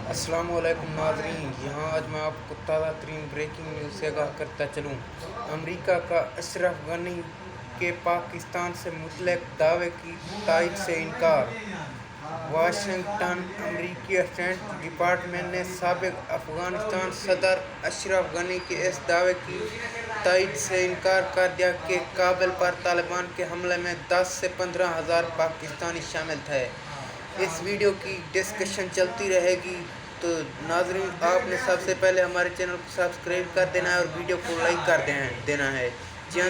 अस्सलाम वालेकुम नाज़रीन, यहाँ आज मैं आपको ताज़ा तरीन ब्रेकिंग न्यूज़ से आगाह करता चलूँ। अमेरिका का अशरफ गनी के पाकिस्तान से मुतल्लिक़ दावे की तायद से इनकार। वाशिंगटन। अमेरिकी स्टेट डिपार्टमेंट ने साबिक़ अफ़गानिस्तान सदर अशरफ गनी के इस दावे की तायद से इनकार कर दिया कि काबुल पर तालिबान के हमले में 10 से 15,000 पाकिस्तानी शामिल थे। इस वीडियो की डिस्कशन चलती रहेगी, तो नाज़रीन आपने सबसे पहले हमारे चैनल को सब्सक्राइब कर देना है और वीडियो को लाइक कर देना है। जी हाँ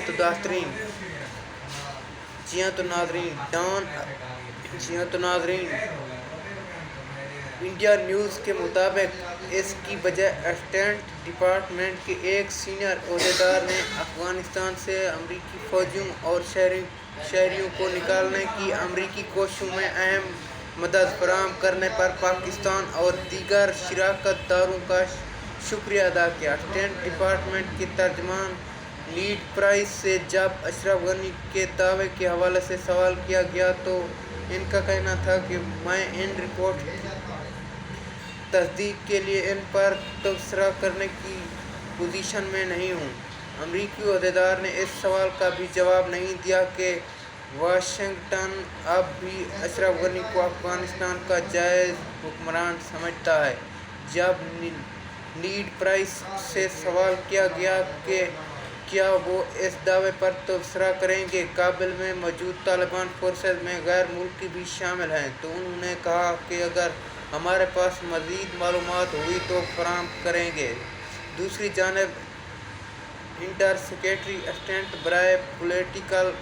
तो नाज़रीन इंडिया न्यूज़ के मुताबिक इसकी वजह स्टेट डिपार्टमेंट के एक सीनियर ओहदेदार ने अफ़गानिस्तान से अमेरिकी फ़ौजियों और शहरियों को निकालने की अमेरिकी कोशिशों में अहम मदद फराहम करने पर पाकिस्तान और दीगर शराकत दारों का शुक्रिया अदा किया। स्टेट डिपार्टमेंट के तर्जमान नीड प्राइस से जब अशरफ गनी के दावे के हवाले से सवाल किया गया तो इनका कहना था कि मैं इन रिपोर्ट की तस्दीक के लिए इन पर तबसरा करने की पोजीशन में नहीं हूँ। अमेरिकी ओहदेदार ने इस सवाल का भी जवाब नहीं दिया कि वाशिंगटन अब भी अशरफ गनी को अफ़गानिस्तान का जायज़ हुक्मरान समझता है। जब नीड प्राइस से सवाल किया गया कि क्या वो इस दावे पर तबसरा करेंगे काबुल में मौजूद तालिबान फोर्सेस में गैर मुल्की भी शामिल हैं, तो उन्होंने कहा कि अगर हमारे पास मज़ीद मालूमात हुई तो फराहम करेंगे। दूसरी जानिब इंटर सेक्रेटरी स्टेट बराए पॉलिटिकल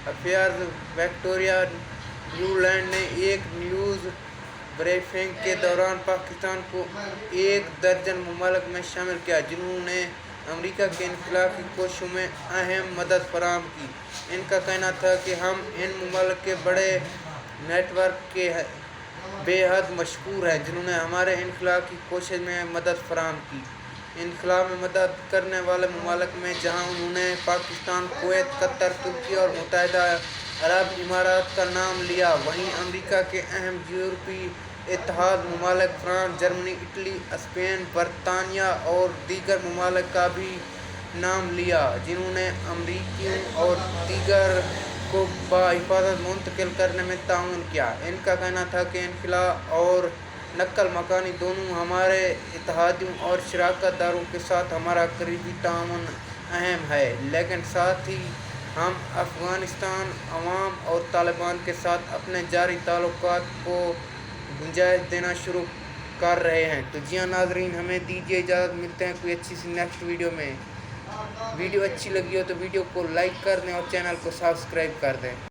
अफेयर्स विक्टोरिया न्यूलैंड ने एक न्यूज़ ब्रीफिंग के दौरान पाकिस्तान को 1 दर्जन ममालिक में शामिल किया जिन्होंने अमेरिका के इनखला की कोशिशों में अहम मदद फराहम की। इनका कहना था कि हम इन ममालिक के बड़े नेटवर्क के बेहद मशहूर हैं जिन्होंने हमारे इनखला की कोशिश में मदद फराहम की। इनखला में मदद करने वाले ममालिक में जहां उन्होंने पाकिस्तान, कुवैत, कतर, तुर्की और मुत्तहिदा अरब इमारात का नाम लिया, वहीं अमेरिका के अहम यूरोपीय इत्तेहाद ममालिक फ्रांस, जर्मनी, इटली, स्पेन, बरतानिया और दीगर ममालिक का भी नाम लिया जिन्होंने अमरीकियों और दीगर को बाहिफाजत मुंतकिल करने में ताउन किया। इनका कहना था कि इनखला और नकल मकानी दोनों हमारे इत्तेहादियों और शराकत दारों के साथ हमारा करीबी ताउन अहम है, लेकिन साथ ही हम अफ़गानिस्तान अवाम और तालिबान के साथ अपने जारी ताल्लुकात को गुंजाइश देना शुरू कर रहे हैं। तो जी हाँ नाज़रीन, हमें दीजिए इजाज़त, मिलते हैं कोई अच्छी सी नेक्स्ट वीडियो में। वीडियो अच्छी लगी हो तो वीडियो को लाइक कर दें और चैनल को सब्सक्राइब कर दें।